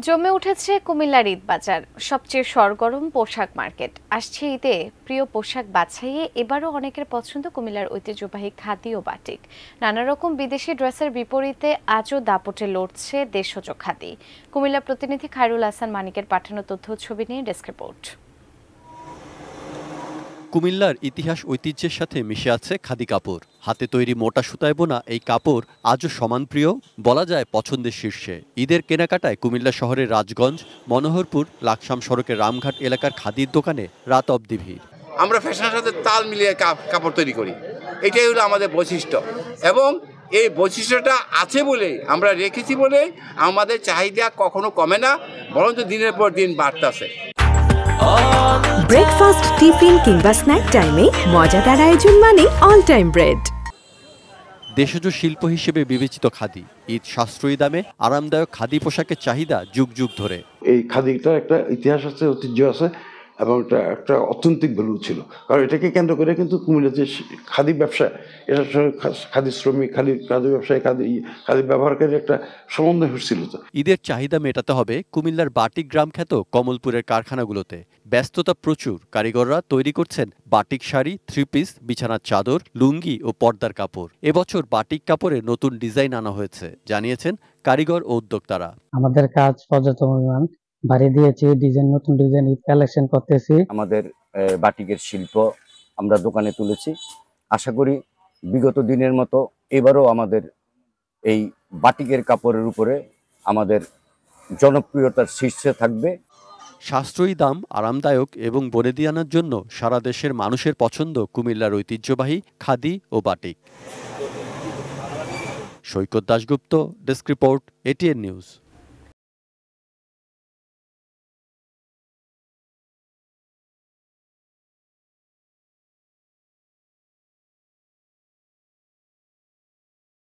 জমে উঠেছে কুমিল্লার ঈদ বাজার। সবচেয়ে সরগরম পোশাক মার্কেট। আসছে ঈদে প্রিয় পোশাক বাছাইয়ে এবারও অনেকের পছন্দ কুমিল্লার ঐতিহ্যবাহী খাদি ও বাটিক। নানা রকম বিদেশি ড্রেসের বিপরীতে আজও দাপটে লড়ছে দেশজ খাদি। কুমিল্লা প্রতিনিধি খায়রুল হাসান মানিকের পাঠানো তথ্য ছবি নিয়ে ডেস্ক রিপোর্ট। কুমিল্লার ইতিহাস ঐতিহ্যের সাথে মিশে আছে খাদি কাপড়। হাতে তৈরি মোটা সুতায় বোনা এই কাপড় আজও সমান প্রিয়, বলা যায় পছন্দের শীর্ষে। ঈদের কেনাকাটায় কুমিল্লা শহরের রাজগঞ্জ, মনোহরপুর, লাকসাম সড়কের রামঘাট এলাকার খাদির দোকানে রাত অবধি ভিড়। আমরা ফ্যাশনের সাথে তাল মিলিয়ে কাপড় তৈরি করি, এটাই হলো আমাদের বৈশিষ্ট্য। এবং এই বৈশিষ্ট্যটা আছে বলে আমরা রেখেছি বলে আমাদের চাহিদা কখনো কমে না, বরঞ্চ দিনের পর দিন বাড়তেছে। ব্রেকফাস্ট, টিফিন কিংবা স্ন্যাক টাইমে মজাদার আয়োজন মানে অল টাইম ব্রেড। দেশজ শিল্প হিসেবে বিবেচিত খাদি ঈদ সাশ্রয়ী দামে আরামদায়ক খাদি পোশাকের চাহিদা যুগ যুগ ধরে। এই খাদিটার একটা ইতিহাস আছে, ঐতিহ্য আছে এবং এটা একটা অর্থনৈতিক ভ্যালু ছিল। কারণ এটাকে কেন্দ্র করে কিন্তু কুমিল্লার যে খাদি ব্যবসা, এটার সঙ্গে খাদি শ্রমিক, খাদি ব্যবসায়ী, খাদি ব্যবহারকারী একটা সমন্বয় হচ্ছিল। ঈদের চাহিদা মেটাতে হবে কুমিল্লার বাটিক গ্রাম খ্যাত কমলপুরের কারখানাগুলোতে। ব্যস্ততা প্রচুর, কারিগররা তৈরি করছেন বাটিক শাড়ি, থ্রি পিস, বিছানার চাদর, লুঙ্গি ও পর্দার কাপড়। এবছর বাটিক কাপড়ে নতুন ডিজাইন আনা হয়েছে, জানিয়েছেন কারিগর ও উদ্যোক্তারা। আমাদের কাজ পর্যাপ্ত পরিমাণ বাড়িয়ে দিয়েছি, নতুন ডিজাইন কালেকশন করতেছি। আমাদের বাটিকের শিল্প আমরা দোকানে তুলেছি। আশা করি বিগত দিনের মতো এবারও আমাদের এই বাটিকের কাপড়ের উপরে আমাদের জনপ্রিয়তার শীর্ষে থাকবে। সাশ্রয়ী দাম, আরামদায়ক এবং বনেদি আনার জন্য সারা দেশের মানুষের পছন্দ কুমিল্লার ঐতিহ্যবাহী খাদি ও batik. Saikat Dasgupta, desk report, ATN news.